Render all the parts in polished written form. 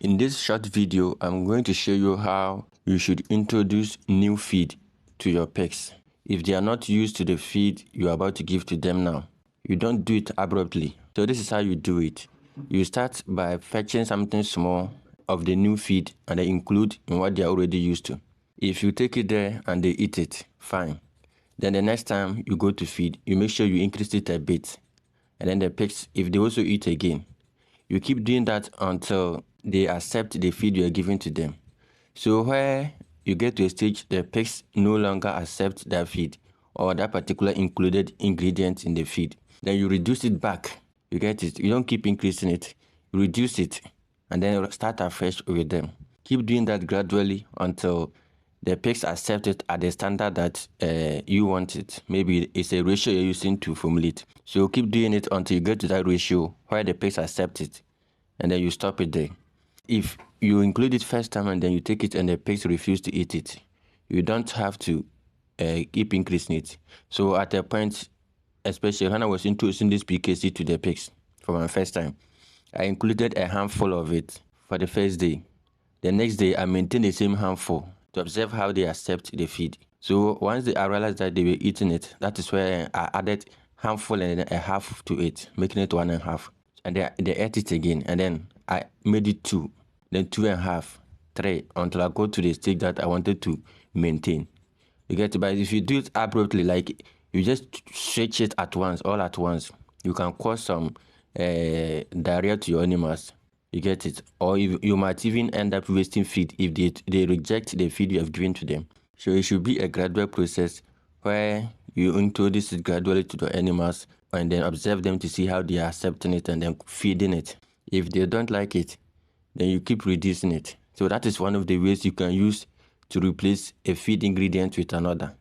In this short video, I'm going to show you how you should introduce new feed to your pigs. If they are not used to the feed you are about to give to them now, you don't do it abruptly. So this is how you do it. You start by fetching something small of the new feed and then include in what they are already used to. If you take it there and they eat it, fine. Then the next time you go to feed, you make sure you increase it a bit. And then the pigs, if they also eat again, you keep doing that until they accept the feed you are giving to them. So where you get to a stage the pigs no longer accept that feed or that particular included ingredient in the feed, then you reduce it back. You get it? You don't keep increasing it. You reduce it and then start afresh with them. Keep doing that gradually until the pigs accept it at the standard that you want it. Maybe it's a ratio you're using to formulate. So keep doing it until you get to that ratio where the pigs accept it, and then you stop it there. If you include it first time and then you take it and the pigs refuse to eat it, you don't have to keep increasing it. So at a point, especially when I was introducing this PKC to the pigs for my first time, I included a handful of it for the first day. The next day, I maintained the same handful to observe how they accept the feed. So once I realized that they were eating it, that is where I added handful and a half to it, making it 1.5. And they ate it again, and then I made it 2, then 2.5, 3, until I go to the stage that I wanted to maintain. You get it? But if you do it abruptly, like you just stretch it at once, all at once, you can cause some diarrhea to your animals. You get it? Or you might even end up wasting feed if they reject the feed you have given to them. So it should be a gradual process where you introduce it gradually to the animals and then observe them to see how they are accepting it and then feeding it. If they don't like it, then you keep reducing it. So that is one of the ways you can use to replace a feed ingredient with another.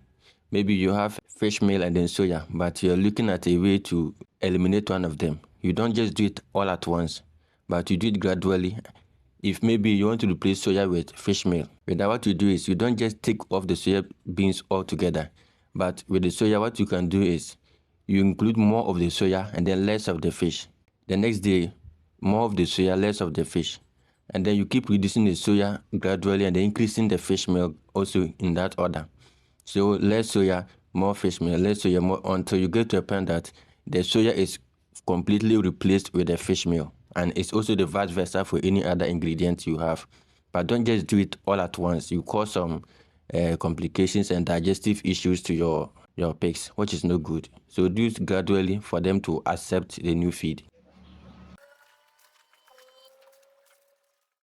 Maybe you have fish meal and then soya, but you're looking at a way to eliminate one of them. You don't just do it all at once, but you do it gradually. If maybe you want to replace soya with fish meal, then what you do is you don't just take off the soya beans altogether, but with the soya, what you can do is you include more of the soya and then less of the fish. The next day, more of the soya, less of the fish. And then you keep reducing the soya gradually and then increasing the fish meal also in that order. So less soya, more fish meal, less soya, more, until you get to a point that the soya is completely replaced with the fish meal. And it's also the vice versa for any other ingredient you have. But don't just do it all at once. You cause some complications and digestive issues to your pigs, which is no good. So do it gradually for them to accept the new feed.